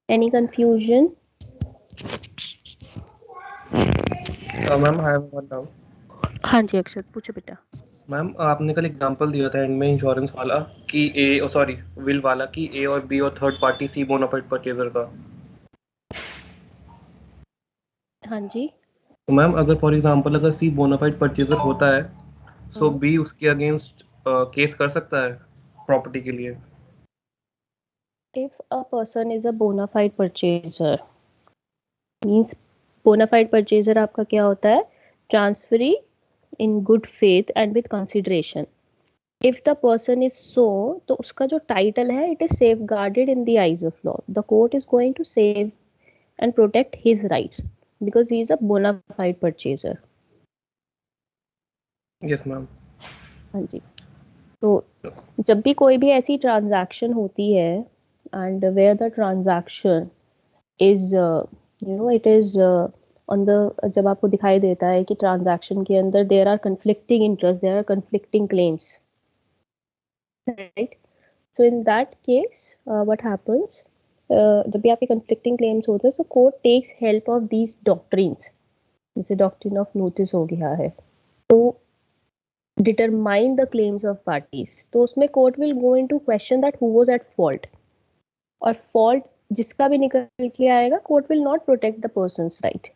Any confusion? Ma'am I have one doubt. हाँ जी अक्षत, पूछो बेटा। मैम आपने कल एग्जांपल दिया था एंड में इंश्योरेंस वाला कि ए सॉरी विल वाला कि ए और बी और थर्ड पार्टी सी बोनाफाइड परचेजर का। हाँ जी। तो मैम अगर फॉर एग्जांपल अगर सी बोनाफाइड परचेजर होता है सो बी उसके अगेंस्ट केस कर सकता है प्रॉपर्टी के लिए। If a person is a bona fide purchaser, means bona fide purchaser आपका क्या होता है? Transferee in good faith and with consideration. If the person is so, तो उसका जो title है, it is safeguarded in the eyes of law. The court is going to save and protect his rights because he is a bona fide purchaser. Yes ma'am. हाँ जी। तो जब भी कोई भी ऐसी ट्रांजैक्शन होती है and where the transaction is it is on the, जब आपको दिखाई देता है कि ट्रांजैक्शन के अंदर there are conflicting interest, there are conflicting claims, right? So in that case what happens, जब भी आपके कन्फ्लिक्टिंग क्लेम्स होते हैं so court takes help of these doctrines, जैसे डॉक्ट्रिन ऑफ नोटिस हो गया है, तो determine the claims of parties. तो उसमें court will go into question that who was at fault, और फॉल्ट जिसका भी निकल के आएगा, court will not protect the person's right.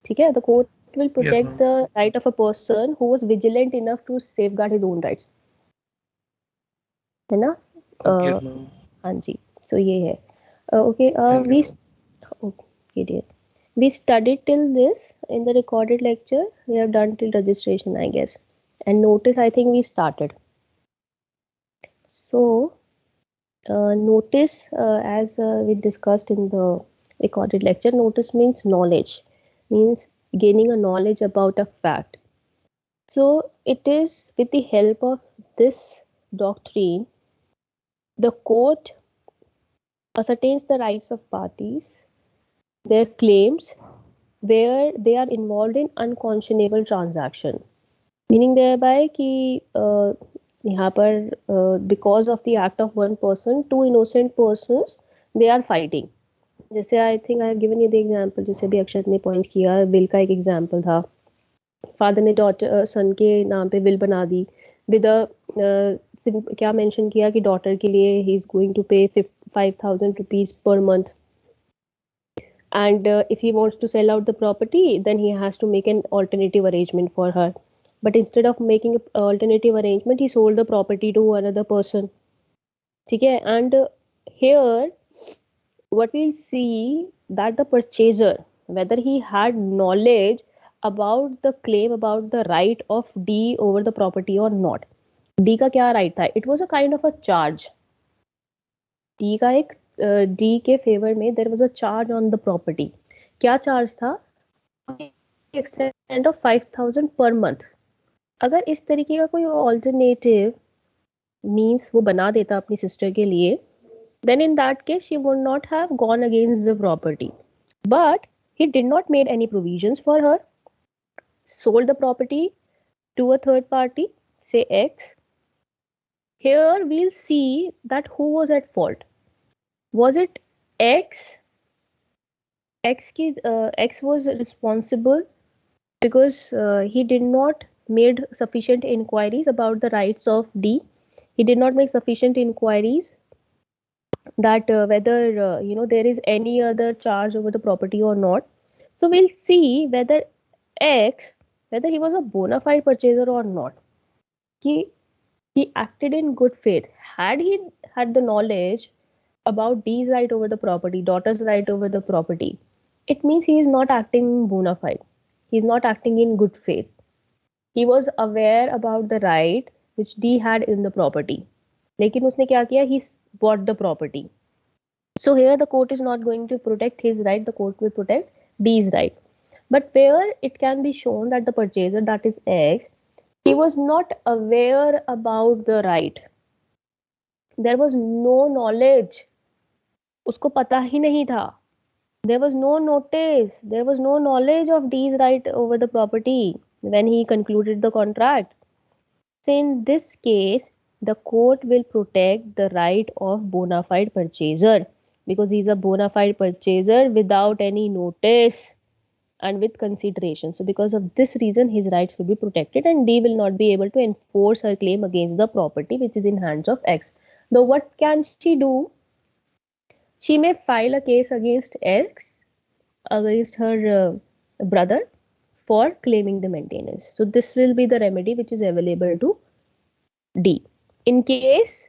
ठीक है, the court will yes protect ma'am. The right of a person who was vigilant enough to safeguard his own rights, है ना? Okay yes ma'am. हाँ जी। सो ये है। Okay, thank you we ma'am. okay dear, we studied till this in the recorded lecture. We have done till registration, I guess, and notice I think we started. So notice, as we discussed in the recorded lecture, notice means knowledge, means gaining a knowledge about a fact. So it is with the help of this doctrine the court ascertains the rights of parties, their claims, where they are involved in unconscionable transaction, meaning thereby कि यहाँ पर because of the act of one person two innocent persons they are fighting. जैसे I think I have given you the example, जैसे भी अक्षत ने point किया, will का एक एग्जांपल था। फादर ने डॉटर सन के नाम पे विल बना दी विद क्या मेंशन किया कि डॉटर के लिए ही इज गोइंग टू पे 5,000 rupees per month, and if he wants to sell out the property then he has to make an alternative arrangement for her, but instead of making an alternative arrangement he sold the property to another person. ठीक है, and here what we'll see that the purchaser, whether he had knowledge about the claim, about the right of D over the property or not. D का क्या right था? It was a kind of a charge. D का एक D के favour में there was a charge on the property. क्या charge था? Extend of 5,000 per month. अगर इस तरीके का कोई ऑल्टरनेटिव मीन्स वो बना देता अपनी सिस्टर के लिए, then in that case she would not have gone against the property, but he did not made any provisions for her, sold the property to a third party, say X. Here we'll see that who was at fault. Was it X? X was responsible because he did not made sufficient inquiries about the rights of D. He did not make sufficient inquiries that whether there is any other charge over the property or not. So we'll see whether X, whether he was a bona fide purchaser or not. He acted in good faith. Had he had the knowledge about D's right over the property, daughter's right over the property, it means he is not acting bona fide. He is not acting in good faith. He was aware about the right which D had in the property, लेकिन उसने क्या किया? He bought the property. So here the court is not going to protect his right, the court will protect D's right. But where it can be shown that the purchaser, that is X, he was not aware about the right. There was no knowledge. उसको पता ही नहीं था. There was no notice. There was no knowledge of D's right over the property when he concluded the contract. So in this case, the court will protect the right of bona fide purchaser. because he's a bona fide purchaser without any notice and with consideration. So because of this reason, his rights will be protected and D will not be able to enforce her claim against the property which is in hands of X. Now what can she do? She may file a case against X, against her brother, for claiming the maintenance. So this will be the remedy which is available to D. In case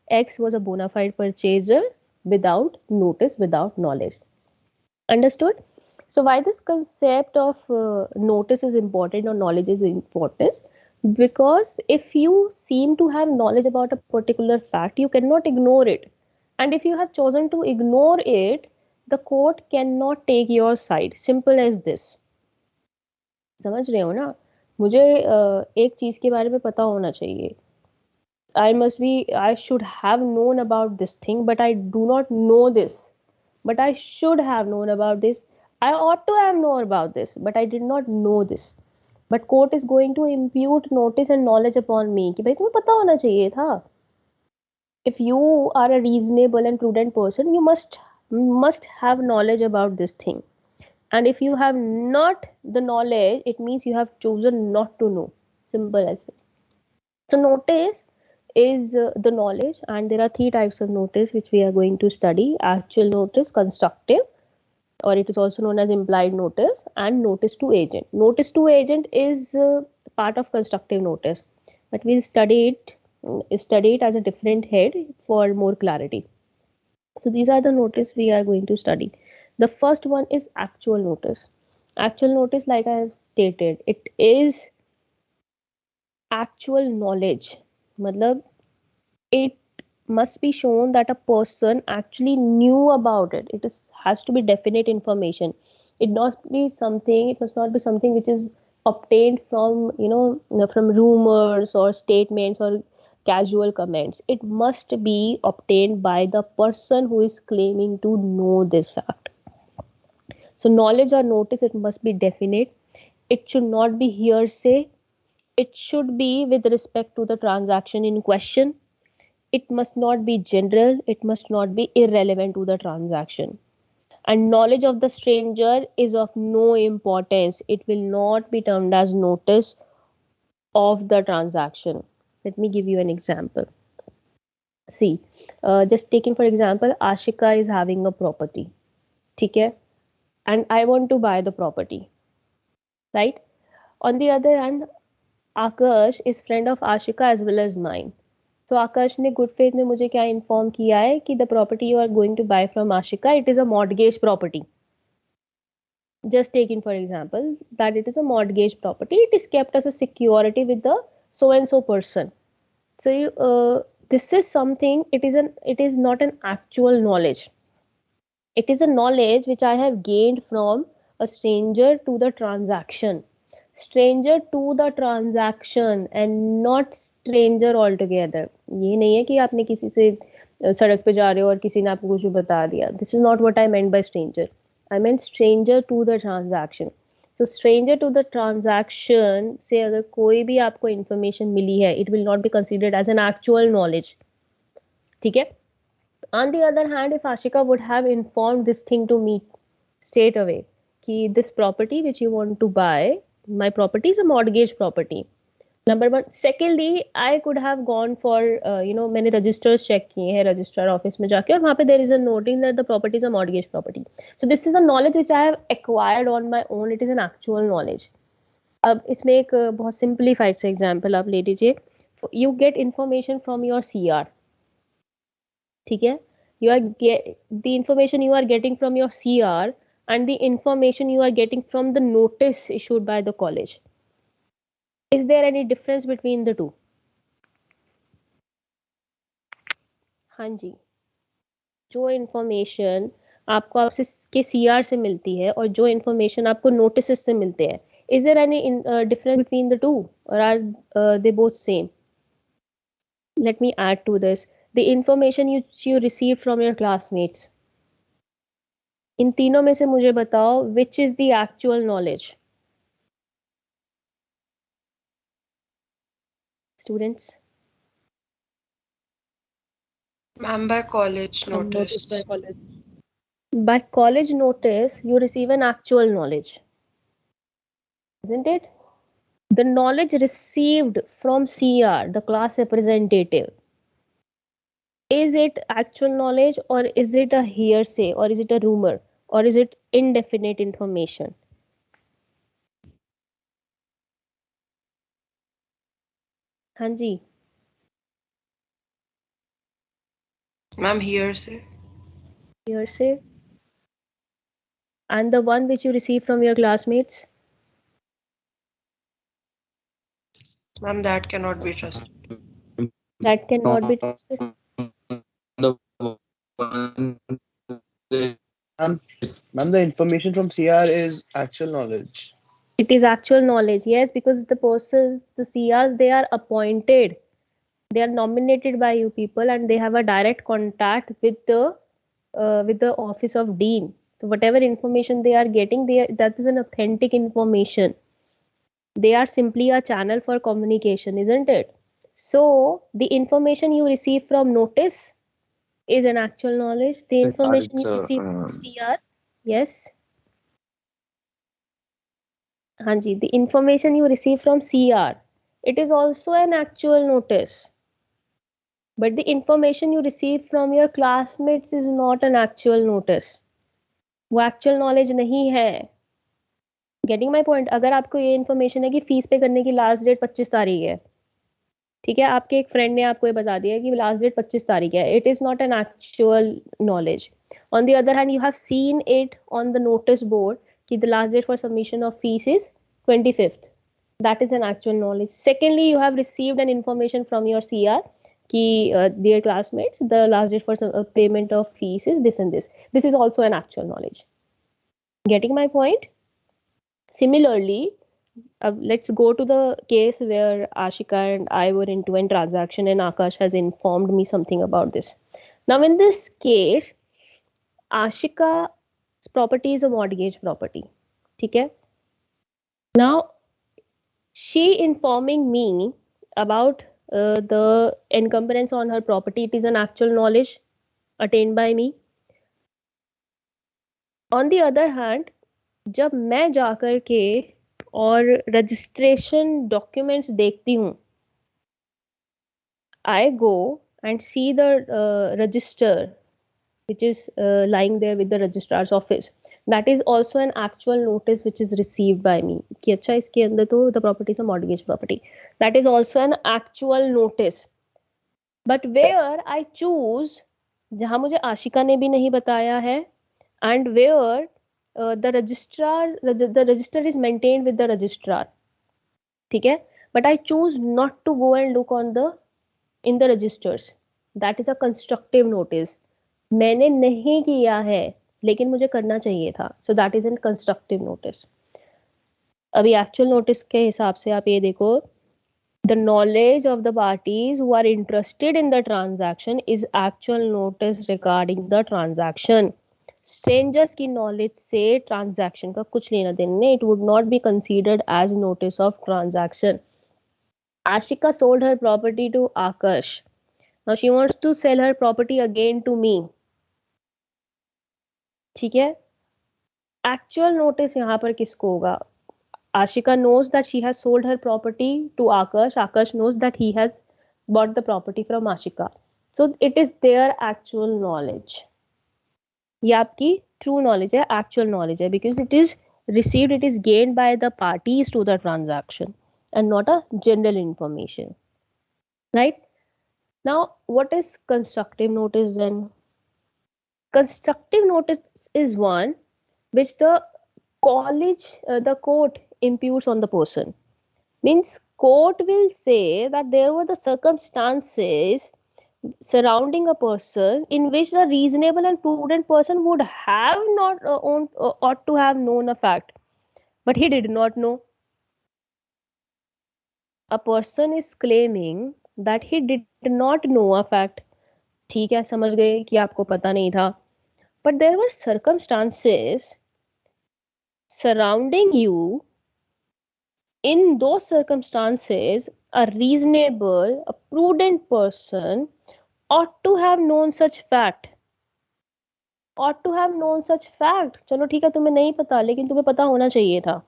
X was a bona fide purchaser without notice, without knowledge. Understood? So why this concept of notice is important or knowledge is important? Because if you seem to have knowledge about a particular fact, you cannot ignore it. And if you have chosen to ignore it, the court cannot take your side. Simple as this. समझ रहे हो ना? मुझे एक चीज के बारे में पता होना चाहिए. I should have known about this thing, but I do not know this. But I should have known about this. I ought to have known about this, but I did not know this. But court is going to impute notice and knowledge upon me कि भाई तुम्हें पता होना चाहिए था. If you are a reasonable and prudent person, you must have knowledge about this thing. And if you have not the knowledge, it means you have chosen not to know. Simple as that. So notice is the knowledge, and there are three types of notice which we are going to study: actual notice, constructive, or it is also known as implied notice, and notice to agent. Notice to agent is part of constructive notice, but we'll study it as a different head for more clarity. So these are the notice we are going to study. The first one is actual notice. Actual notice, like I have stated, it is actual knowledge. Matlab, it must be shown that a person actually knew about it. Has to be definite information. It must not be something which is obtained from from rumors or statements or casual comments. It must be obtained by the person who is claiming to know this fact. So knowledge or notice, it must be definite. It should not be hearsay. It should be with respect to the transaction in question. It must not be general. It must not be irrelevant to the transaction. And knowledge of the stranger is of no importance. It will not be termed as notice of the transaction. Let me give you an example. See, just taking for example, Ashika is having a property. Okay? And I want to buy the property. Right? On the other hand, Akash is friend of Ashika as well as mine. So Akash ने good faith में मुझे क्या inform किया है कि the property you are going to buy from Ashika, it is a mortgage property. Just taking for example that it is a mortgage property, it is kept as a security with the so and so person. So this is something. It is not an actual knowledge. It is a knowledge which I have gained from a stranger to the transaction. Stranger to the transaction and not stranger altogether. ये नहीं है कि आपने किसी से सड़क पे जा रहे हो और किसी ने आपको कुछ बता दिया. This is not what I meant by stranger. I meant stranger to the transaction. So stranger to the transaction से अगर कोई भी आपको information मिली है, it will not be considered as an actual knowledge. ठीक है? On the other hand, if Ashika would have informed this thing to me straight away, कि this property which you want to buy, my property is a mortgage property. Number one. Secondly, I could have gone for मैंने registers check किए हैं registrar office में जाके, और वहाँ पे there is a noting that the property is a mortgage property. So this is a knowledge which I have acquired on my own. It is an actual knowledge. अब इसमें एक बहुत simplified से example आप ले लीजिए. You get information from your CR. ठीक है? The information you are getting from your CR and the information you are getting from the notice issued by the college. Is there any difference between the two? हाँ जी. जो information आपको आपसे के CR से मिलती है और जो information आपको notices से मिलते हैं, is there any difference between the two, or are they both same? Let me add to this. The information you received from your classmates. इन तीनों में से मुझे बताओ which is the actual knowledge? Students, Ma'am, by college Notice notice. by college. By college notice, you receive an actual knowledge, isn't it? The knowledge received from CR, the class representative, is it actual knowledge or is it a hearsay or is it a rumor or is it indefinite information? हाँ जी. Ma'am, hearsay. Hearsay. And the one which you receive from your classmates? Ma'am, that cannot be trusted. That cannot be trusted. Ma'am, the information from CR is actual knowledge. It is actual knowledge, yes, because the persons, the CRs, they are appointed, they are nominated by you people, and they have a direct contact with the office of dean. So whatever information they are getting, that is an authentic information. They are simply a channel for communication, isn't it? So the information you receive from notice is an actual knowledge. The information you receive from CR, yes. Hanji, the information you receive from CR, it is also an actual notice. But the information you receive from your classmates is not an actual notice. वो actual knowledge नहीं है. Getting my point? अगर आपको ये information है कि fees पे करने की लास्ट डेट 25 तारीख है, ठीक है, आपके एक फ्रेंड ने आपको ये बता दिया कि लास्ट डेट 25 तारीख है, it is not an actual knowledge. On the other hand, you have seen it on the notice board कि the last date for submission of fees is 25th. That is an actual knowledge. Secondly, you have received an information from your CR ki dear classmates, the last date for payment of fees is this and this. This is also an actual knowledge. Getting my point? Similarly, let's go to the case where Ashika and I were into a transaction and Akash has informed me something about this. Now, in this case, Ashika's property is a mortgage property. Okay? Now, she informing me about the encumbrance on her property, it is an actual knowledge attained by me. On the other hand, जब मैं जाकर के और registration documents देखती हूँ, I go and see the register which is lying there with the registrar's office. That is also an actual notice which is received by me कि अच्छा इसके अंदर तो the property is a mortgage property. That is also an actual notice. But where I choose, जहाँ मुझे आशिका ने भी नहीं बताया है, and where the register is maintained with the registrar, ठीक है, but I choose not to go and look in the registers. That is a constructive notice. मैंने नहीं किया है लेकिन मुझे करना चाहिए था, so that is a constructive notice. अभी actual notice के हिसाब से आप ये देखो, the knowledge of the parties who are interested in the transaction is actual notice regarding the transaction. Strangers की knowledge से transaction का कुछ लेना देना नहीं, it would not be considered as notice of transaction. Ashika sold her property to Akash. Now she wants to sell her property again to me. ठीक है, actual notice यहाँ पर किसको होगा? Ashika knows that she has sold her property to Akash. Akash knows that he has bought the property from Ashika. So it is their actual knowledge. ये आपकी true knowledge है, actual knowledge है, because it is received, it is gained by the parties to the transaction and not a general information. Right? Now, what is constructive notice then? Constructive notice is one which the court imputes on the person. Means court will say that there were the circumstances surrounding a person in which the reasonable and prudent person would have not ought to have known a fact, but he did not know. A person is claiming that he did not know a fact. ठीक है, समझ गए कि आपको पता नहीं था, but there were circumstances surrounding you. In those circumstances, a reasonable, a prudent person ought to have known such fact. ought to have known such fact. चलो ठीक है, तुम्हें नहीं पता, लेकिन तुम्हें पता होना चाहिए था.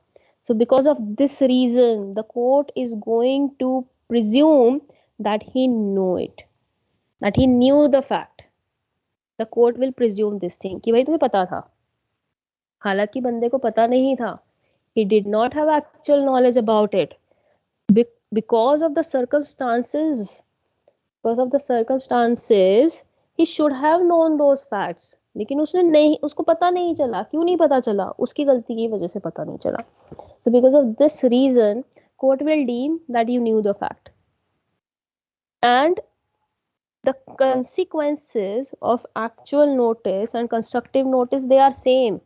So because of this reason, the court is going to presume that he knew it, that he knew the fact. The court will presume this thing कि भाई तुम्हें पता था, हालांकि बंदे को पता नहीं था. He did not have actual knowledge about it. Because of the circumstances, he should have known those facts. लेकिन उसने नहीं, उसको पता नहीं चला. क्यों नहीं पता चला? उसकी गलती की वजह से पता नहीं चला. So because of this reason, court will deem that you knew the fact. And the consequences of actual notice and constructive notice, they are same.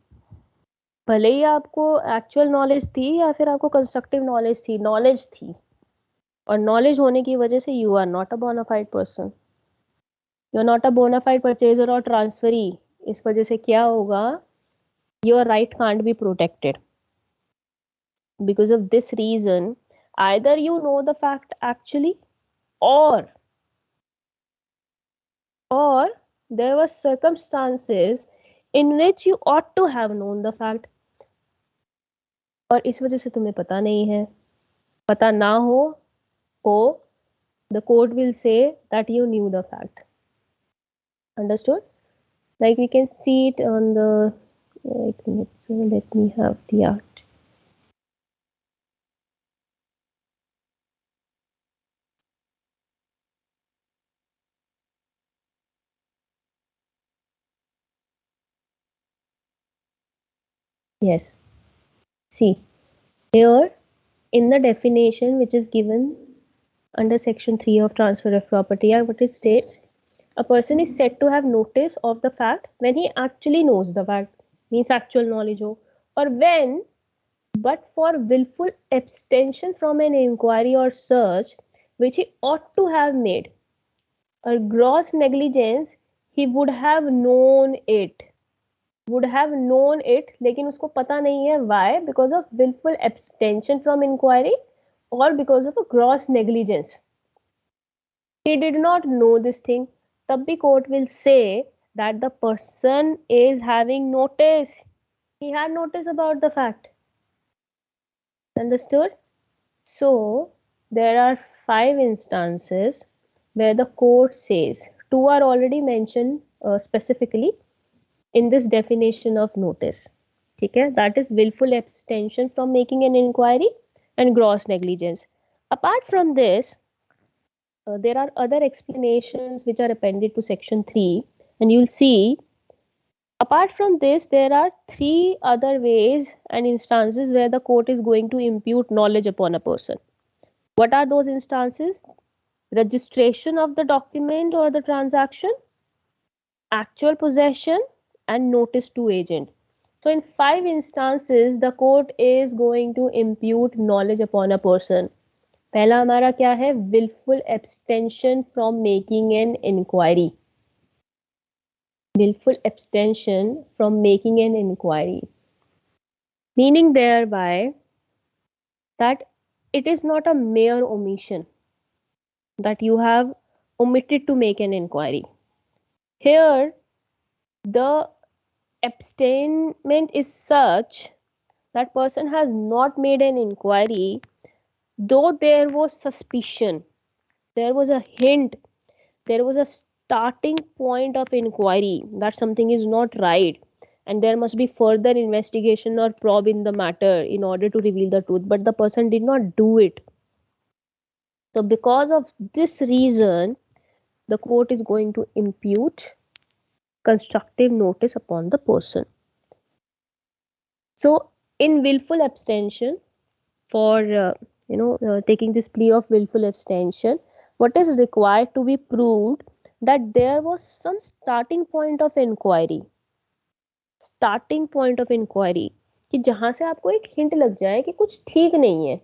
भले ही आपको एक्चुअल नॉलेज थी या फिर आपको कंस्ट्रक्टिव नॉलेज थी, नॉलेज थी. और नॉलेज होने की वजह से you are not a bona fide person, you are not a bona fide purchaser और ट्रांसफरी. इस वजह से क्या होगा? Your right can't be protected. Because of this reason, either you know the fact actually, और there were circumstances in which you ought to have known the fact. और इस वजह से तुम्हें पता नहीं है. पता ना हो, the court will say that you knew the fact. Understood? Like we can see it on the, I think it's, let me have the art. Yes. See, here in the definition which is given under section 3 of transfer of property act, what it states, a person is said to have notice of the fact when he actually knows the fact, means actual knowledge ho, or when, but for willful abstention from an inquiry or search which he ought to have made, or gross negligence, he would have known it. लेकिन उसको पता नहीं है. Why? Because of willful abstention from inquiry or because of a gross negligence. He did not know this thing. तब भी court will say that the person is having notice. He had notice about the fact. Understood? So there are 5 instances where the court says, 2 are already mentioned specifically in this definition of notice. Okay? That is willful abstention from making an inquiry and gross negligence. Apart from this, there are other explanations which are appended to section 3, and you'll see, apart from this, there are 3 other ways and instances where the court is going to impute knowledge upon a person. What are those instances? Registration of the document or the transaction, actual possession, and notice to agent. So in 5 instances, the court is going to impute knowledge upon a person. पहला हमारा क्या है? Willful abstention from making an inquiry. Willful abstention from making an inquiry. Meaning thereby that it is not a mere omission that you have omitted to make an inquiry. Here, the abstainment is such that person has not made an inquiry, though there was suspicion, there was a hint, there was a starting point of inquiry that something is not right, and there must be further investigation or probe in the matter in order to reveal the truth, but the person did not do it. So because of this reason, the court is going to impute constructive notice upon the person. So in willful abstention, for taking this plea of willful abstention, what is required to be proved? That there was some starting point of inquiry. Starting point of inquiry कि जहां से आपको एक hint लग जाए कि कुछ ठीक नहीं है,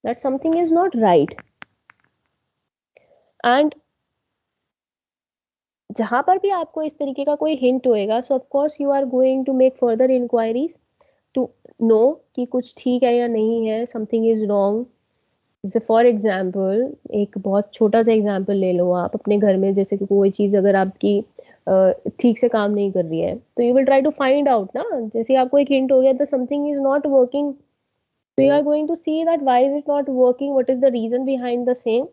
that something is not right. And जहां पर भी आपको इस तरीके का कोई हिंट होएगा, so of course you are going to make further inquiries to know कि कुछ ठीक है या नहीं है, something is wrong. जैसे फॉर एग्जाम्पल एक बहुत छोटा सा एग्जाम्पल ले लो आप अपने घर में, जैसे कि कोई चीज़ अगर आपकी ठीक से काम नहीं कर रही है तो you will try to find out ना, जैसे आपको एक हिंट हो गया the something is not working, so you are going to see that why is it not working, what is the reason behind the same,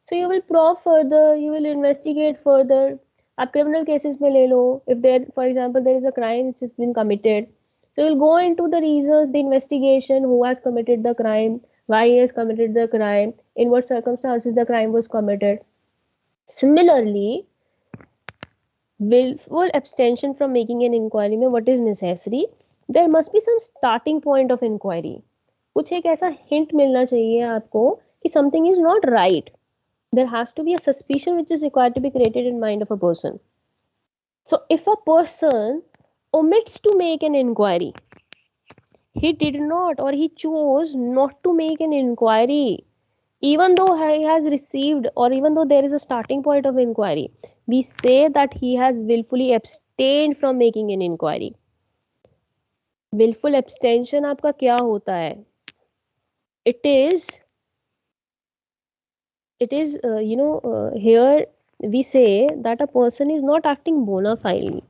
so you will probe further, you will investigate further. आप criminal cases में ले लो, if there for example there is a crime which has been committed, so you'll go into the reasons, the investigation, who has committed the crime, why he has committed the crime, in what circumstances the crime was committed. Similarly, willful abstention from making an inquiry में what is necessary, there must be some starting point of inquiry. कुछ एक ऐसा hint मिलना चाहिए आपको कि something is not right, there has to be a suspicion which is required to be created in mind of a person. So if a person omits to make an inquiry, he did not or he chose not to make an inquiry, even though he has received or even though there is a starting point of inquiry, we say that he has willfully abstained from making an inquiry. willful abstention आपका क्या होता है? it is here we say that a person is not acting bona fide.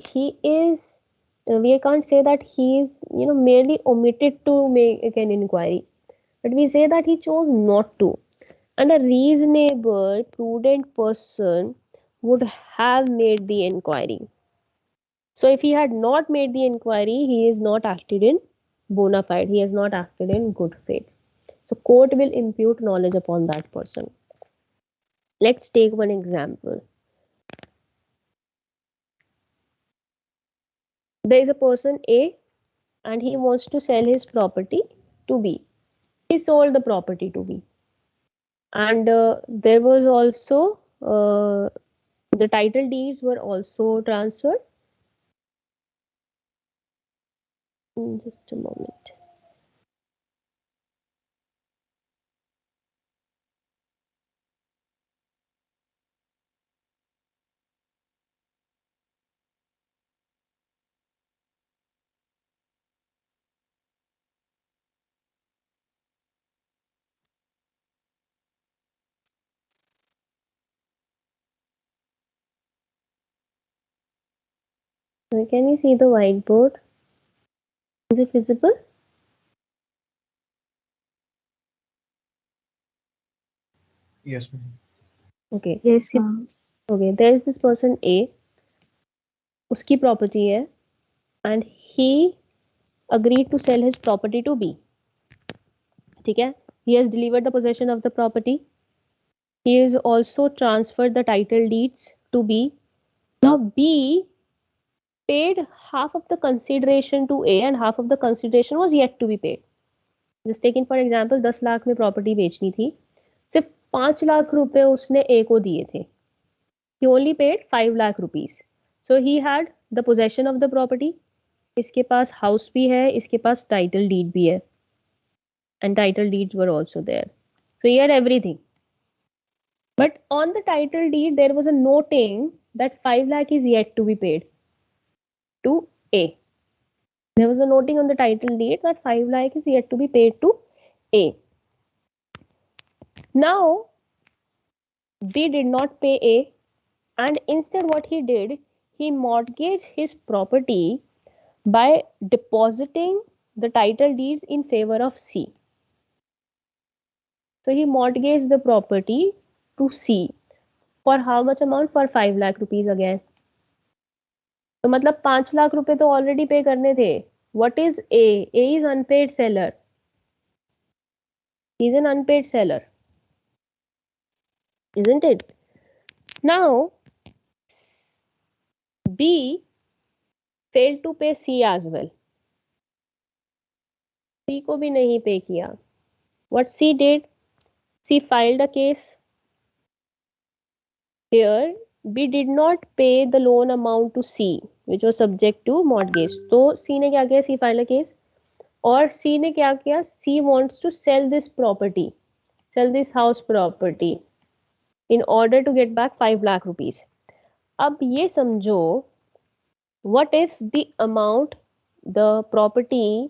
He is we can't say that he is merely omitted to make an inquiry, but we say that he chose not to, and a reasonable prudent person would have made the inquiry. So if he had not made the inquiry, he is not acted in bona fide, he has not acted in good faith. So court will impute knowledge upon that person. Let's take one example. There is a person A and he wants to sell his property to B. He sold the property to B. And there was also the title deeds were also transferred. Just a moment. Can you see the whiteboard? Is it visible? Yes, ma'am. Okay. Yes, ma'am. Okay, there is this person A. उसकी property है and he agreed to sell his property to B. ठीक है? He has delivered the possession of the property. He has also transferred the title deeds to B. Now B paid half of the consideration to A and half of the consideration was yet to be paid. Just taking for example 10 lakh में property बेचनी थी, सिर्फ 5 लाख रुपए उसने A को दिए थे. He only paid 5 lakh rupees. So he had the possession of the property. इसके पास हाउस भी है, इसके पास टाइटल डीड भी है, and title deeds were also there. So he had everything. But on the title deed, there was a noting that 5 lakh is yet to be paid to A. There was a noting on the title deed that 5 lakh is yet to be paid to A. Now, B did not pay A, and instead what he did, he mortgaged his property by depositing the title deeds in favor of C. So he mortgaged the property to C. For how much amount? For 5 lakh rupees again. तो मतलब 5 लाख रुपए तो already पे करने थे. What is A? A is unpaid seller. He is an unpaid seller, isn't it? Now B failed to pay C as well. C को भी नहीं पे किया. What C did? C filed a case. Here B did not pay the loan amount to C, which was subject to mortgage. तो C ने क्या किया? C filed a case. और C ने क्या किया? C wants to sell this property, sell this house property in order to get back 5 lakh rupees. अब ये समझो, what if the amount, the property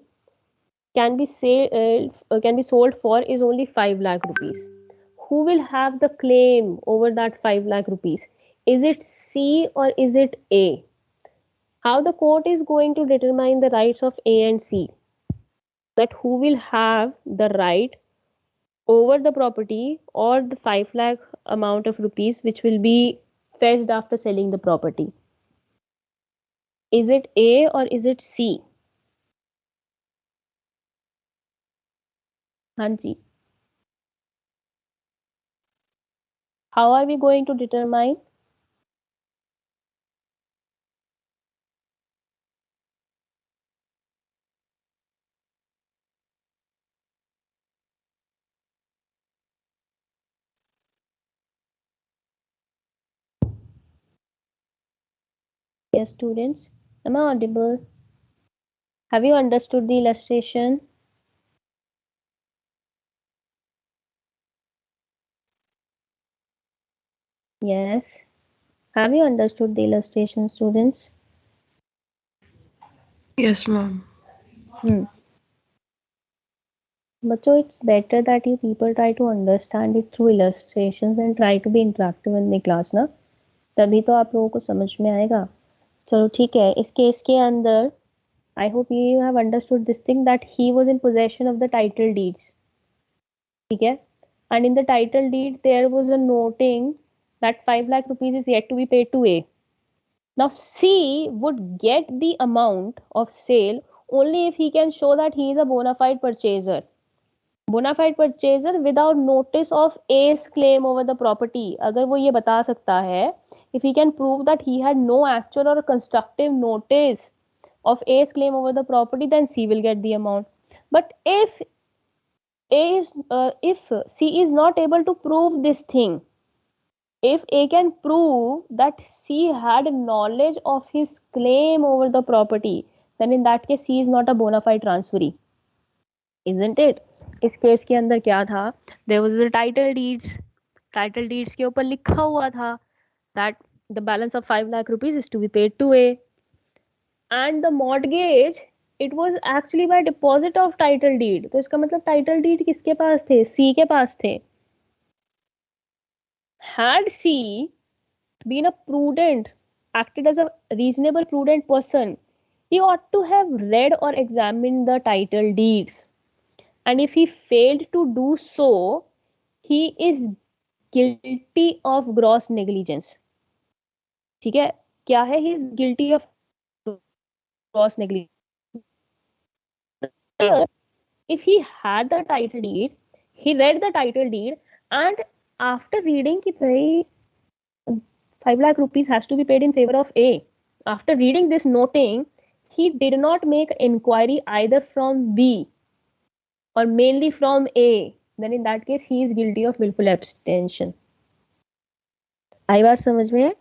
can be sold for is only 5 lakh rupees. Who will have the claim over that 5 lakh rupees? Is it C or is it A? How the court is going to determine the rights of A and C? That who will have the right over the property or the 5 lakh amount of rupees which will be fetched after selling the property? Is it A or is it C? Hanji. How are we going to determine? Yes, students. Am I audible? Have you understood the illustration? Yes. Have you understood the illustration, students? Yes, ma'am. बच्चों, it's better that you people try to understand it through illustrations and try to be interactive in the class ना, तभी तो आप लोगों को समझ में आएगा. चलो ठीक है, इस केस के अंदर I hope you have understood this thing that he was in possession of the title deeds. ठीक है, and in the title deed there was a noting that 5 lakh rupees is yet to be paid to A. Now C would get the amount of sale only if he can show that he is a bona fide purchaser. Bona fide purchaser without notice of A's claim over the property. अगर वो ये बता सकता है, if he can prove that he had no actual or constructive notice of A's claim over the property, then C will get the amount. But if C is not able to prove this thing, if A can prove that C had knowledge of his claim over the property, then in that case C is not a bona fide transferee, isn't it? इस case के अंदर क्या था? There was a title deeds. Title deeds के ऊपर लिखा हुआ था that the balance of 5 lakh rupees is to be paid to A. And the mortgage, it was actually by deposit of title deed. तो इसका मतलब title deed किसके पास थे? C के पास थे. Had C been a prudent, acted as a reasonable prudent person, he ought to have read or examined the title deeds. And if he failed to do so, he is guilty of gross negligence. ठीक है, क्या है? he is guilty of gross negligence. If he had the title deed, he read the title deed, and after reading कि भाई 5 lakh rupees has to be paid in favor of A, after reading this noting, he did not make inquiry either from B or mainly from A, then in that case he is guilty of willful abstention. आई बात समझ में?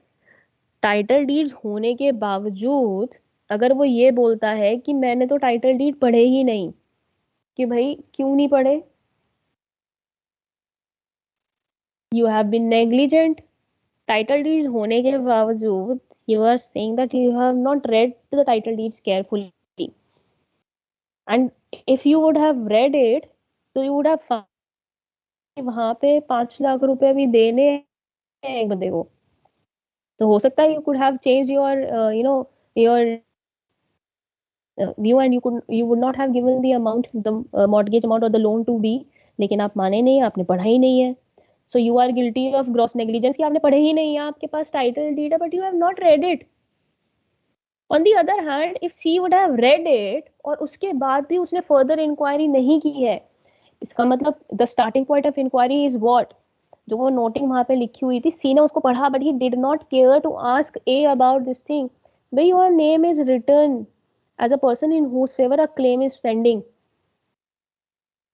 Title deeds होने के बावजूद अगर वो ये बोलता है कि मैंने तो टाइटल डीड पढ़े ही नहीं, कि भाई क्यों नहीं पढ़े? You have been negligent. Title deeds होने के बावजूद you are saying that you have not read the title deeds carefully, and if you would have read it, so you would have found वहां पे 5 लाख रुपए भी देने हैं एक बंदे को, तो हो सकता है you could have changed your your view and you would not have given the amount, the mortgage amount or the loan to be, लेकिन आप माने नहीं, आपने पढ़ा ही नहीं है. So you are guilty of gross negligence कि आपने पढ़े ही नहीं है, आपके पास title deed है but you have not read it. On the other hand, if C would have read it और उसके बाद भी उसने further inquiry नहीं की है, इसका मतलब the starting point of inquiry is what? जो वो नोटिंग वहां पे लिखी हुई थी, सी ने उसको पढ़ा but he did not care to ask A about this thing. भाई your name is written as a person in whose favor a claim is pending,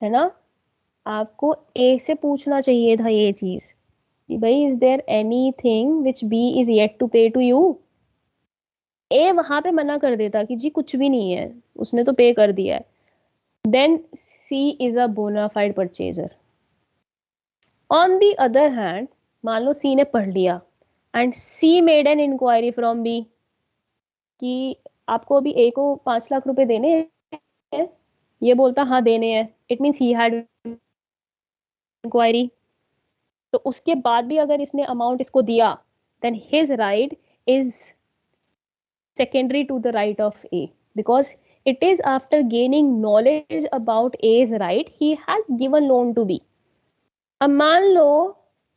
है ना? आपको A से पूछना चाहिए था ये चीज कि भाई is there anything which B is yet to pay to you? A वहां पे मना कर देता कि जी कुछ भी नहीं है, उसने तो पे कर दिया है. Then C is a bona fide purchaser. On the other hand, मान लो C ने पढ़ लिया and C made an inquiry from B कि आपको अभी A को 5 लाख रुपए देने हैं, ये बोलता हाँ देने हैं, it means he had inquiry. तो उसके बाद भी अगर इसने अमाउंट इसको दिया, then his right is secondary to the right of A, because it is after gaining knowledge about A's right he has given loan to B. अब मान लो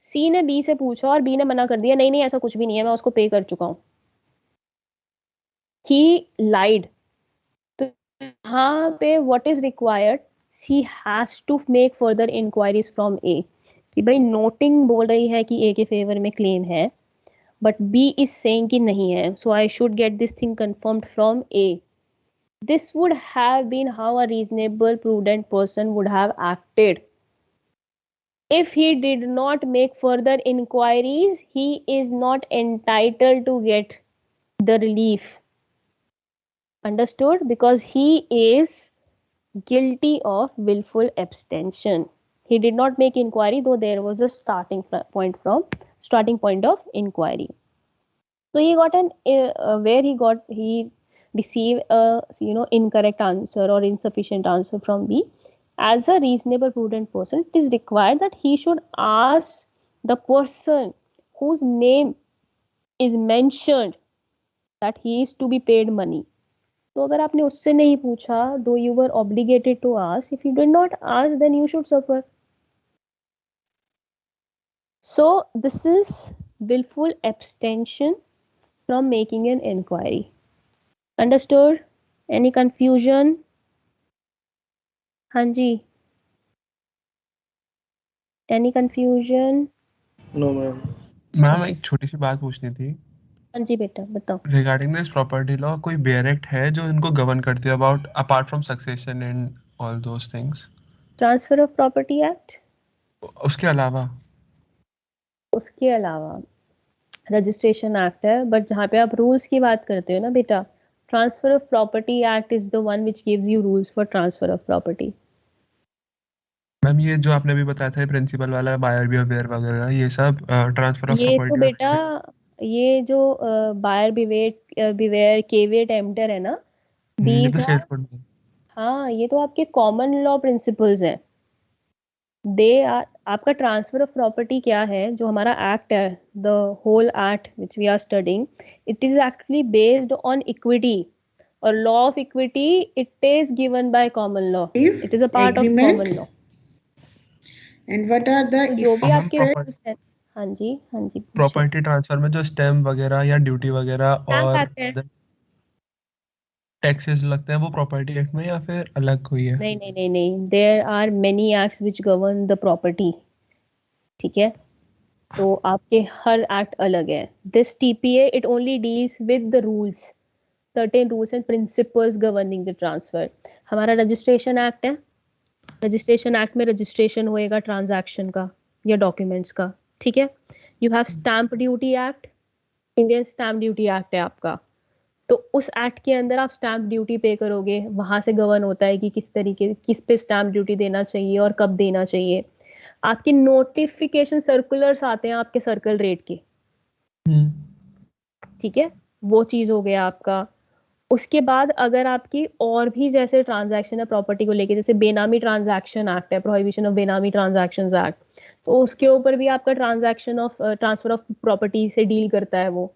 C ने B से पूछा और B ने मना कर दिया, नहीं नहीं ऐसा कुछ भी नहीं है, मैं उसको पे कर चुका हूं, he lied. तो यहाँ पे what is required, C has to make further inquiries from A कि भाई नोटिंग बोल रही है कि A के फेवर में क्लेम है, but B is saying कि नहीं है, so I should get this thing confirmed from A. This would have been how a reasonable, prudent person would have acted. If he did not make further inquiries, he is not entitled to get the relief. Understood? Because he is guilty of willful abstention. He did not make inquiry, though there was a starting point of inquiry. So he got he received a incorrect answer or insufficient answer from B. As a reasonable, prudent person, it is required that he should ask the person whose name is mentioned that he is to be paid money. तो अगर आपने उससे नहीं पूछा, though you were obligated to ask, if you did not ask, then you should suffer. So this is willful abstention from making an inquiry. Understood? Any confusion? हाँ जी. Any confusion? No ma'am. Ma'am एक छोटी सी बात पूछनी थी हाँ जी बेटा बताओ. Regarding this property law. कोई बेयर एक्ट है जो इनको गवर्न करती है about apart from succession and all those things? Transfer of Property Act. उसके अलावा रजिस्ट्रेशन एक्ट है, बट जहाँ पे आप रूल्स की बात करते हो ना बेटा, transfer of property act is the one which gives you rules for transfer of property. Ma'am ये जो आपने अभी बताया था प्रिंसिपल वाला बायर बिहेवियर वगैरह ये सब ट्रांसफर ऑफ ये तो प्रॉपर्टी बेटा ये जो बायर बिवेयर केविएट एम्प्टर है ना, ये these तो are, सेल्स कोड में। हाँ ये तो आपके कॉमन लॉ प्रिंसिपल्स हैं. दे आर, आपका ट्रांसफर ऑफ प्रॉपर्टी क्या है, जो हमारा एक्ट है, the whole act which we are studying, it is actually based on equity, और law of equity it is given by common law, it is a part of common law. And what are the जो भी हम आपके property- rules हैं. हाँ जी पूछिए. Property transfer में जो स्टैम्प वगैरह या ड्यूटी वगैरह Stamp और Act है. टैक्सेस लगते हैं वो प्रॉपर्टी एक्ट में या फिर अलग कोई है? नहीं, there are many acts which govern the property. ठीक है, तो आपके हर एक्ट अलग है. This TPA it only deals with the rules, certain rules and principles governing the transfer. हमारा रजिस्ट्रेशन एक्ट है, रजिस्ट्रेशन एक्ट में रजिस्ट्रेशन होएगा ट्रांजैक्शन का या डॉक्यूमेंट्स का. ठीक है, you have stamp duty act, Indian stamp duty act है आपका, तो उस एक्ट के अंदर आप स्टैम्प ड्यूटी पे करोगे, वहां से गवर्न होता है कि किस पे स्टैम्प ड्यूटी देना चाहिए और कब देना चाहिए. आपके नोटिफिकेशन सर्कुलर्स आते हैं आपके सर्कल रेट के. ठीक है, वो चीज हो गया आपका. उसके बाद अगर आपकी और भी जैसे ट्रांजैक्शन है प्रॉपर्टी को लेके, जैसे बेनामी ट्रांजैक्शन एक्ट है, prohibition of benami transactions act, तो उसके ऊपर भी आपका ट्रांसफर ऑफ प्रॉपर्टी से डील करता है वो.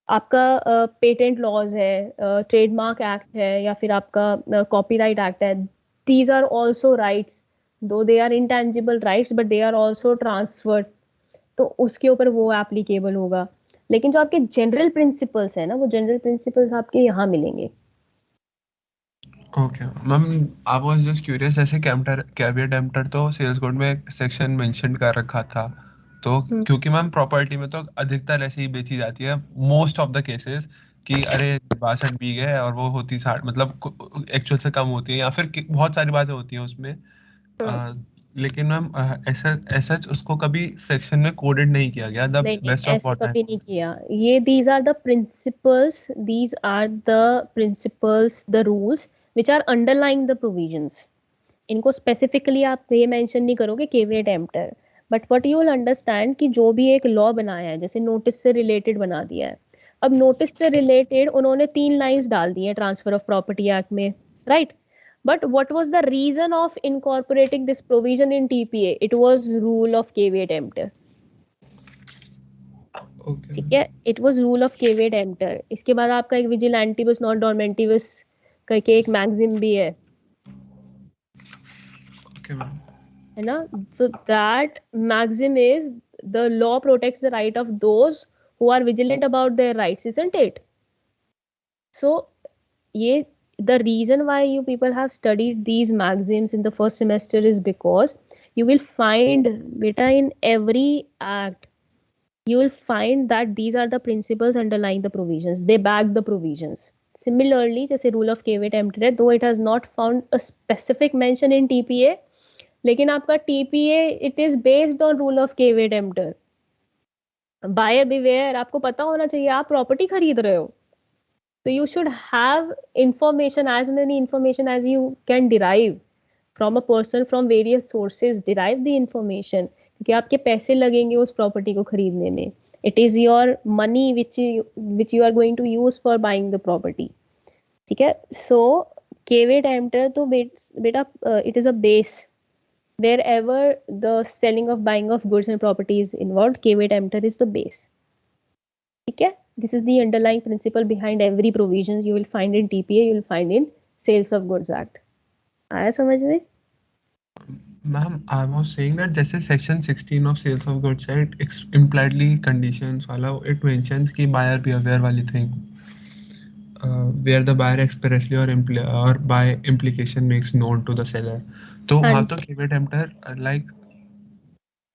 आपका पेटेंट लॉज है, ट्रेडमार्क एक्ट है, या फिर आपका कॉपीराइट एक्ट है. These are also rights, though they are intangible rights but they are also transferred, तो उसके ऊपर वो एप्लीकेबल होगा. लेकिन जो आपके जनरल प्रिंसिपल्स है ना, वो जनरल प्रिंसिपल्स आपके यहाँ मिलेंगे. Okay ma'am, I was just curious, जैसे कैविएट एम्प्टर तो सेल्स कोड में सेक्शन मेंशन कर रखा था, तो क्योंकि मैम प्रॉपर्टी में तो अधिकतर ऐसे ही बेची जाती है मोस्ट ऑफ द केसेस कि अरे 62 बीघे है और वो होती 60, मतलब एक्चुअल से कम होती है या फिर बहुत सारी बातें होती हैं उसमें. लेकिन मैम ऐसा उसको कभी सेक्शन में कोडेड नहीं किया गया. द बेस्ट ऑफ व्हाट कभी नहीं किया. ये these are the principles, the rules which are underlying the provisions. इनको स्पेसिफिकली आप ये मेंशन नहीं करोगे caveat emptor, but what you will understand कि जो भी एक लॉ बनाया है, जैसे नोटिस से रिलेटेड बना दिया है, अब नोटिस से रिलेटेड उन्होंने 3 लाइंस डाल दी है ट्रांसफर ऑफ प्रॉपर्टी एक्ट में, right. But what was the reason of incorporating this provision in TPA? It was rule of caveat emptor. Okay. ठीक है, it was rule of caveat emptor. इसके बाद आपका एक vigilantibus non dormentibus करके एक maxim भी है Okay, ma'am. है ना. So that maxim is the law protects the right of those who are vigilant about their rights, isn't it? So ये the reason why you people have studied these maxims in the first semester is because you will find beta in every act you will find that these are the principles underlying the provisions. They back the provisions. Similarly, जैसे rule of caveat emptor है, though it has not found a specific mention in TPA, लेकिन आपका TPA it is based on rule of caveat emptor. Buyer beware, आपको पता होना चाहिए आप property खरीद रहे हो. So you should have information, as many information as you can derive from a person from various sources. Derive the information. क्योंकि आपके पैसे लगेंगे उस प्रॉपर्टी को खरीदने में. It is your money which you are going to use for buying the property. ठीक है. So caveat emptor तो बेटा it is a base. Wherever the selling of buying of goods and property is involved, caveat emptor is the base. ठीक है. This is the underlying principle behind every provisions you will find in TPA, you will find in Sales of Goods Act. आया समझ में? Ma'am, I was saying that जैसे section 16 of Sales of Goods Act impliedly conditions वाला it mentions कि buyer be aware वाली thing where the buyer expressly or by implication makes known to the seller. तो वहाँ तो caveat emptor like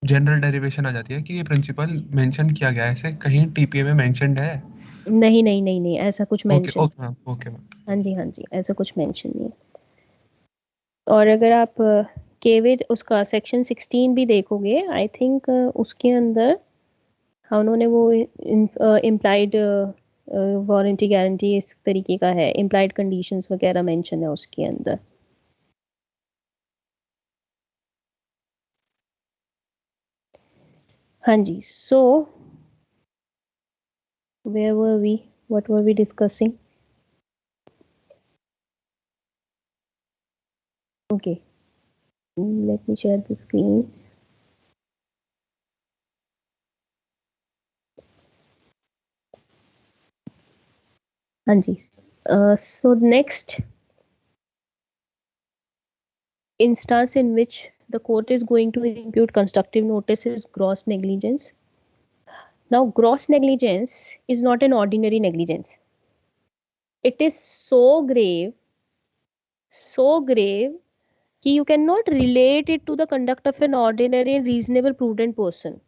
general derivation आ जाती है कि ये प्रिंसिपल मेंशन किया गया है. ऐसे कहीं टीपीए में मेंशनड है? नहीं ऐसा कुछ mention. Okay ma'am, okay ma'am. हाँ जी ऐसा कुछ मेंशन नहीं है. और अगर आप केवेट उसका सेक्शन 16 भी देखोगे, आई थिंक उसके अंदर उन्होंने वो इम्प्लाइड वारंटी गारंटी इस तरीके का है, इम्प्लाइड कंडीशंस वगैरह मेंशन है उसके अंदर. हाँ जी. सो where were we? What were we discussing? Okay, let me share the screen. हाँ जी. So next instance in which the court is going to impute constructive notice is gross negligence. Now, gross negligence is not an ordinary negligence. It is so grave कि you cannot relate it to the conduct of an ordinary and reasonable prudent person.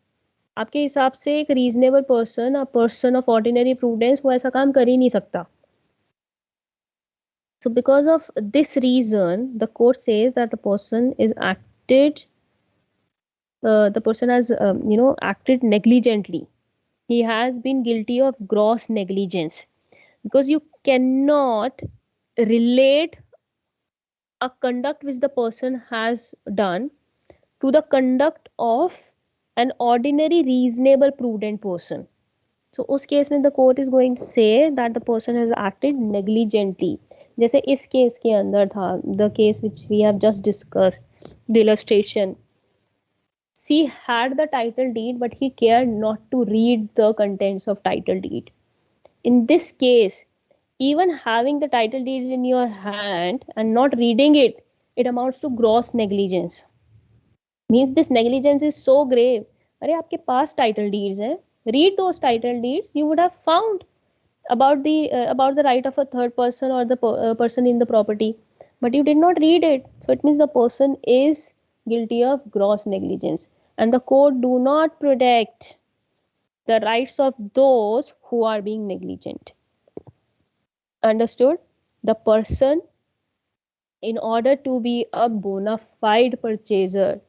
आपके हिसाब से एक reasonable person, a person of ordinary prudence, वो ऐसा काम कर ही नहीं सकता. So because of this reason, the court says that the person has acted negligently. He has been guilty of gross negligence, because you cannot relate a conduct which the person has done to the conduct of an ordinary reasonable prudent person. So उस case में the court is going to say that the person has acted negligently. जैसे इस case के अंदर था, the case which we have just discussed, the illustration. C had the title deed, but he cared not to read the contents of title deed. In this case, even having the title deeds in your hand and not reading it, it amounts to gross negligence. Means this negligence is so grave. अरे आपके पास title deeds हैं, read those title deeds. You would have found about the right of a third person or the person in the property, but you did not read it. So it means the person is guilty of gross negligence, and the court do not protect the rights of those who are being negligent. Understood? The person, in order to be a bona fide purchaser,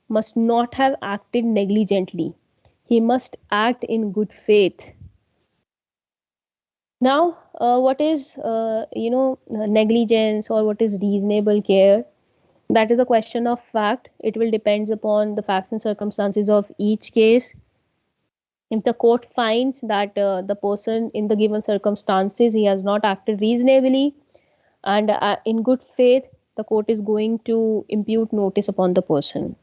must not have acted negligently. He must act in good faith. Now, what is negligence, or what is reasonable care? That is a question of fact. It will depend upon the facts and circumstances of each case. If the court finds that the person in the given circumstances, he has not acted reasonably, and in good faith the court is going to impute notice upon the person.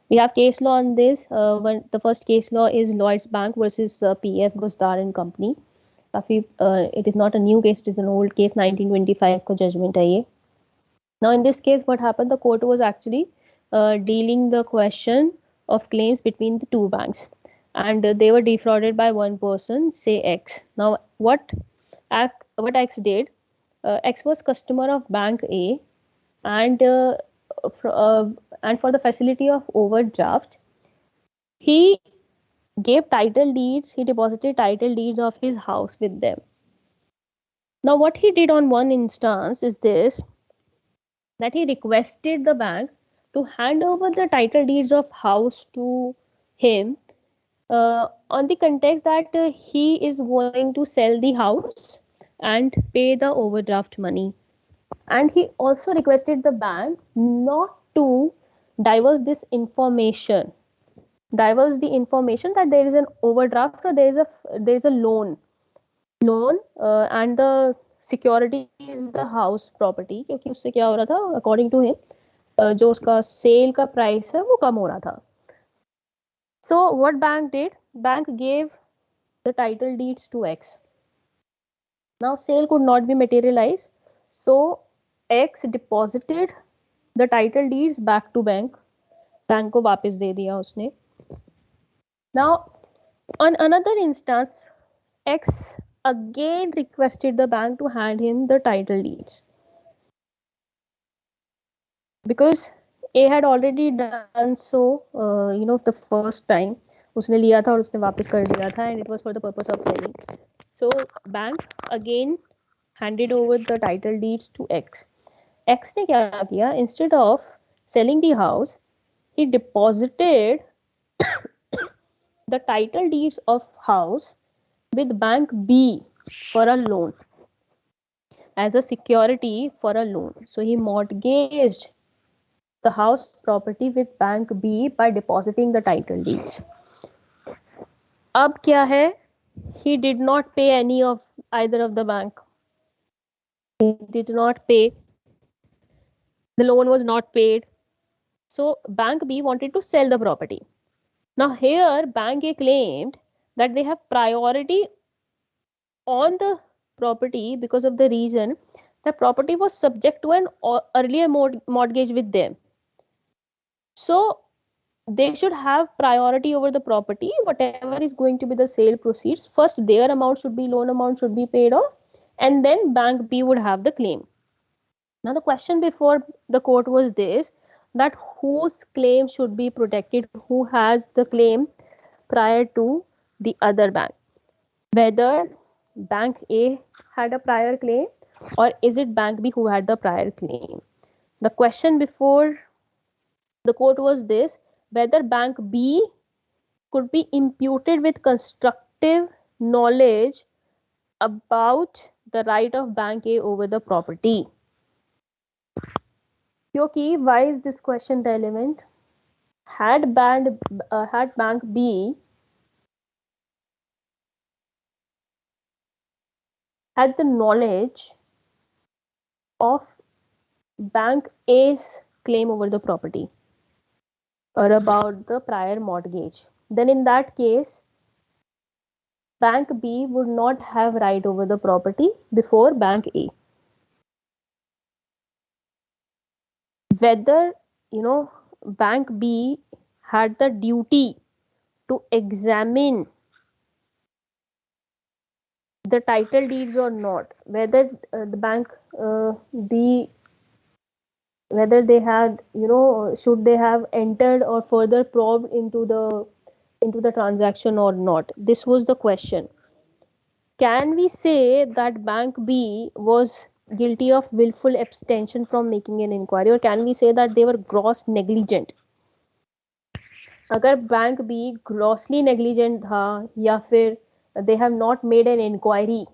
We have case law on this. When the first case law is Lloyd's Bank versus PF Gosdar and Company. It is not a new case, it is an old case, 1925 का judgment है ये. Now in this case what happened, the court was actually dealing the question of claims between the two banks, and they were defrauded by one person, say X. Now what X did, X was customer of bank A, and for the facility of overdraft he gave title deeds, he deposited title deeds of his house with them. Now what he did on one instance is this, that he requested the bank to hand over the title deeds of house to him on the context that he is going to sell the house and pay the overdraft money. And he also requested the bank not to divulge the information that there is an overdraft or there is a loan, and the security is the house property, क्योंकि उससे क्या हो रहा था, according to him, जो उसका cell का price है वो कम हो रहा था. So what bank did? Bank gave the title deeds to X. Now sale could not be materialized, so X deposited the title deeds back to bank. Bank को वापस दे दिया उसने. Now on another instance, X again requested the bank to hand him the title deeds because A had already done so, the first time उसने लिया था और उसने वापस कर दिया था, and it was for the purpose of selling. So bank again handed over the title deeds to X. X ने क्या किया, instead of selling the house, he deposited the title deeds of house with bank B for a loan, as a security for a loan. So he mortgaged the house property with bank B by depositing the title deeds. अब क्या है, he did not pay any of either of the bank. He did not pay. The loan was not paid. So bank B wanted to sell the property. Now here bank A claimed that they have priority on the property because of the reason the property was subject to an earlier mortgage with them. So they should have priority over the property. Whatever is going to be the sale proceeds, first their amount should be, loan amount should be paid off, and then bank B would have the claim. Now the question before the court was this, that whose claim should be protected, who has the claim prior to the other bank, whether bank A had a prior claim or is it bank B who had the prior claim. The question before the court was this, whether bank B could be imputed with constructive knowledge about the right of bank A over the property. क्योंकि why is this question relevant? Had bank B had the knowledge of bank A's claim over the property or about the prior mortgage, then in that case bank B would not have right over the property before bank A. Whether bank B had the duty to examine the title deeds or not, whether the bank B, whether they had, should they have entered or further probed into the transaction or not. This was the question. Can we say that bank B was guilty of willful abstention from making an inquiry, or can we say that they were gross negligent? अगर bank B grossly negligent था या फिर they have not made an inquiry,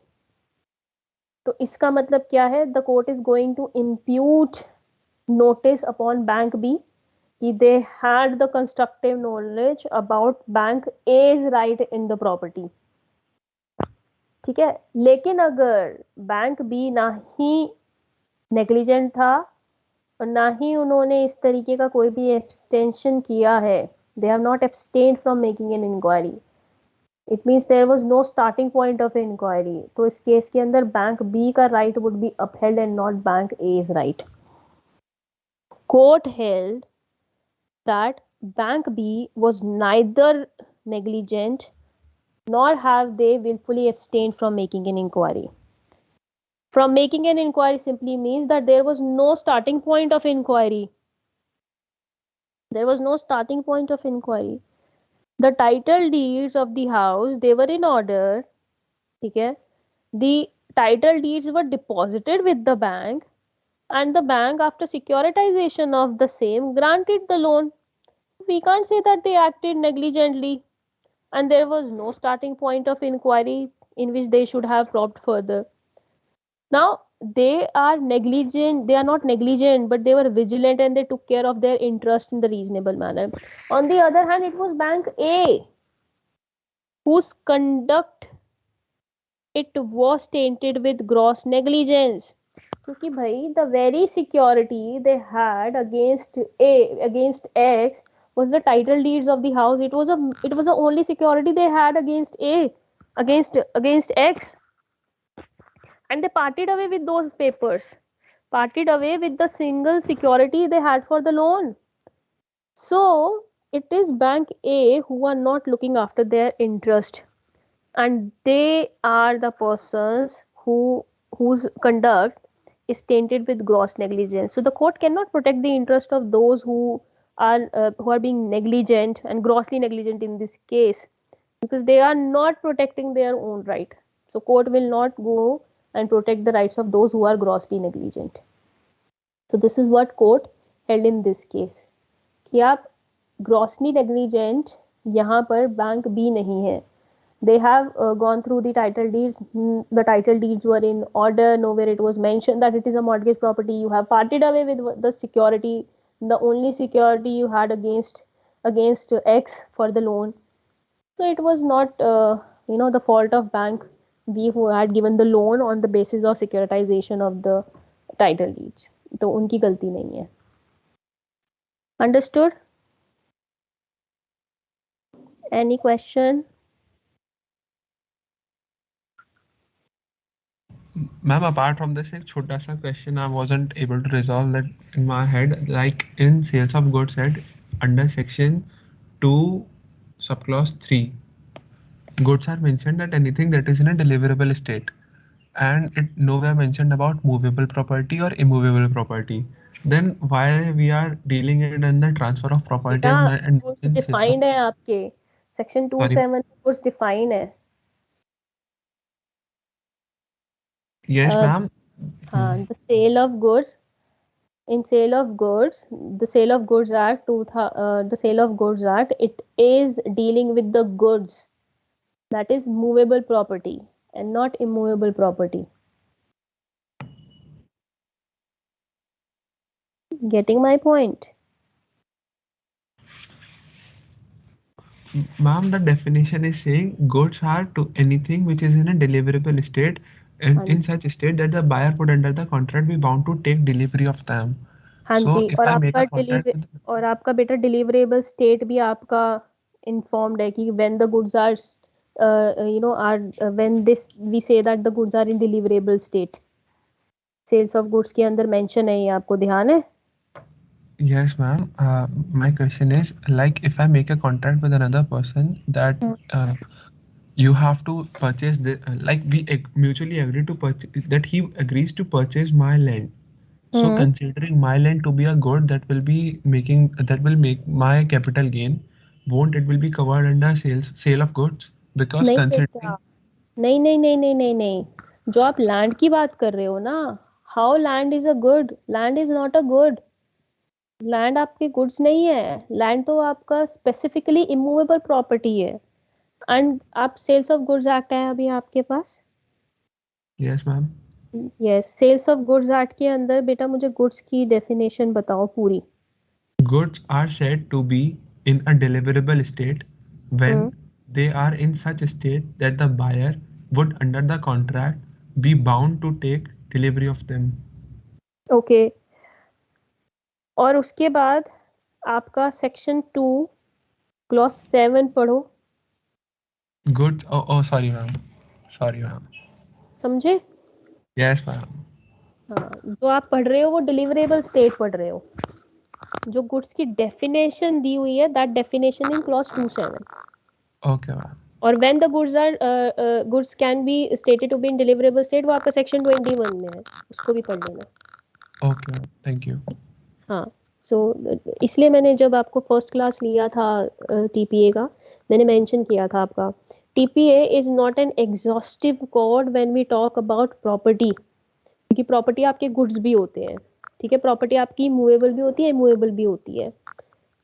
तो इसका मतलब क्या है, the court is going to impute notice upon bank B कि they had the constructive knowledge about bank A's right in the property. ठीक है, लेकिन अगर बैंक B ना ही नेग्लिजेंट था और ना ही उन्होंने इस तरीके का कोई भी एब्सटेंशन किया है. They have not abstained from making an inquiry. It means there was no starting point of inquiry. तो इस केस के अंदर बैंक बी का right would be upheld and not bank A's right. Court held that bank B was neither negligent nor have they willfully abstained from making an inquiry. From making an inquiry simply means that there was no starting point of inquiry. There was no starting point of inquiry. The title deeds of the house, they were in order. Okay? The title deeds were deposited with the bank, and the bank, after securitization of the same, granted the loan. We can't say that they acted negligently, and there was no starting point of inquiry in which they should have probed further. Now, they are negligent, they are not negligent, but they were vigilant and they took care of their interest in the reasonable manner. On the other hand, it was bank A whose conduct it was tainted with gross negligence. क्योंकि भाई the very security they had against X was the title deeds of the house. It was the only security they had against X, and they parted away with those papers, parted away with the single security they had for the loan. So it is bank A who are not looking after their interest, and they are the persons whose conduct is tainted with gross negligence. So the court cannot protect the interest of those who are being negligent and grossly negligent in this case, because they are not protecting their own right. So court will not go and protect the rights of those who are grossly negligent. So this is what court held in this case, कि आप grossly negligent यहाँ पर bank B नहीं है. They have gone through the title deeds. The title deeds were in order. Nowhere it was mentioned that it is a mortgage property. You have parted away with the security, the only security you had against X for the loan. So it was not the fault of bank B who had given the loan on the basis of securitization of the title deeds. तो उनकी गलती नहीं है. Understood? Any question? Ma'am, apart from this, एक छोटा सा question I wasn't able to resolve that in my head. Like in sales of goods head under section 2 subclause 3, goods are mentioned that anything that is in a deliverable state, and it nowhere mentioned about movable property or immovable property. Then why we are dealing it in the transfer of property and goods defined है आपके section 27 goods defined है. Yes, ma'am. The sale of goods. In sale of goods, the Sale of Goods Act, the Sale of Goods Act, it is dealing with the goods, that is movable property and not immovable property. Getting my point? Ma'am, the definition is saying goods are to anything which is in a deliverable state and in such a state that the buyer would under the contract be bound to take delivery of them. हाँ So ji, if और I make a आपका contract with और आपका बेटा deliverable state भी आपका informed है कि when the goods are when this we say that the goods are in deliverable state. Sales of goods के अंदर mention है, ये आपको ध्यान है? Yes, ma'am. My question is, like, if I make a contract with another person that you have to purchase the like we mutually agree to purchase, that he agrees to purchase my land. So considering my land to be a good that will make my capital gain, won't it will be covered under sale of goods? Because नहीं considering नहीं नहीं नहीं नहीं नहीं नहीं, जो आप land की बात कर रहे हो ना, how land is a good, land is not a good. Land आपकी गुड्स नहीं है, लैंड तो आपका स्पेसिफिकली इमूवेबल प्रॉपर्टी है. एंड आप सेल्स ऑफ गुड्स एक्ट है अभी आपके पास? yes ma'am. Yes, sales of goods act के अंदर बेटा मुझे गुड्स की डेफिनेशन बताओ पूरी. Goods are said to be in a deliverable state when they are in such a state that the buyer would under the contract be bound to take delivery of them. Okay और उसके बाद आपका section 2 clause 7 पढ़ो. Good. ओ sorry ma'am. समझे? Yes ma'am. हाँ, जो आप पढ़ रहे हो वो डिलीवरेबल स्टेट पढ़ रहे हो. जो गुड्स की डेफिनेशन दी हुई है that definition in clause 2.7. Okay ma'am. और when the goods can be stated to be in deliverable state वो आपका सेक्शन 21 में है, उसको भी पढ़ लेना. Okay ma'am. Thank you. हाँ सो इसलिए मैंने जब आपको फर्स्ट क्लास लिया था टीपीए का, मैंने मेंशन किया था आपका TPA is not an exhaustive code when we talk about property, क्योंकि प्रॉपर्टी आपके गुड्स भी होते हैं. ठीक है, प्रॉपर्टी आपकी मूवेबल भी होती है, इमूवेबल भी होती है.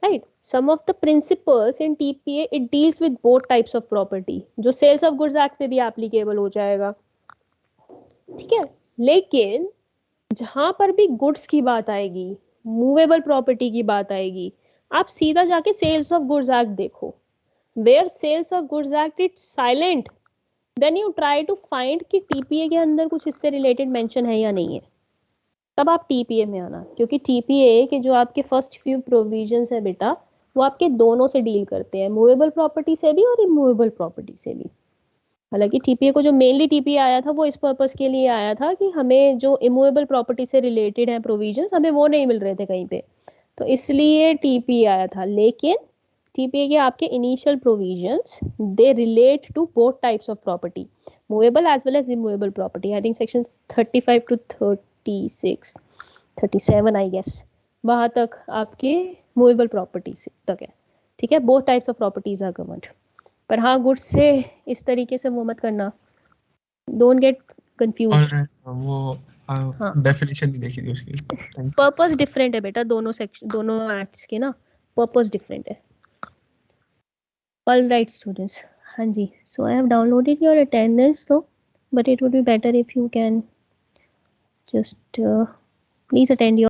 Right, some of the principles in TPA it deals with both types of property, जो सेल्स ऑफ गुड्स एक्ट पे भी एप्लीकेबल हो जाएगा. ठीक है, लेकिन जहां पर भी गुड्स की बात आएगी, मूवेबल प्रॉपर्टी की बात आएगी, आप सीधा जाके सेल्स ऑफ गुड्स एक्ट देखो. Where sales of goods act it's silent, then you try to find कि टीपीए के अंदर कुछ इससे रिलेटेड मेंशन है या नहीं है, तब आप टीपीए में आना. क्योंकि टीपीए के जो आपके फर्स्ट फ्यू प्रोविजंस है बेटा, वो आपके दोनों से डील करते हैं, मूवेबल प्रॉपर्टी से भी और इमूवेबल प्रॉपर्टी से भी. हालांकि टीपीए को जो मेनली टीपीए आया था वो इस पर्पस के लिए आया था कि हमें जो इमूवेबल प्रॉपर्टी से रिलेटेड है प्रोविजंस, हमें वो नहीं मिल रहे थे कहीं पे, तो इसलिए टीपीए आया था. लेकिन टीपीए के आपके initial provisions they relate to both types of property, movable as well as immovable property. I think section 35 to 36 37 I guess, वहां तक आपके मूवेबल प्रॉपर्टी तक है. ठीक है, both types of properties are covered. पर हाँ, गुड्स से इस तरीके से वो मत करना, डोंट गेट कंफ्यूज. ऑलराइट. वो हाँ, डेफिनेशन नहीं देखी थी उसकी. Thank you. पर्पस डिफरेंट है बेटा, दोनों सेक्शन दोनों एक्ट्स के ना पर्पस डिफरेंट है. ऑल राइट स्टूडेंट्स, हाँ जी, so I have downloaded your attendance too, but it would be better if you can just please attend your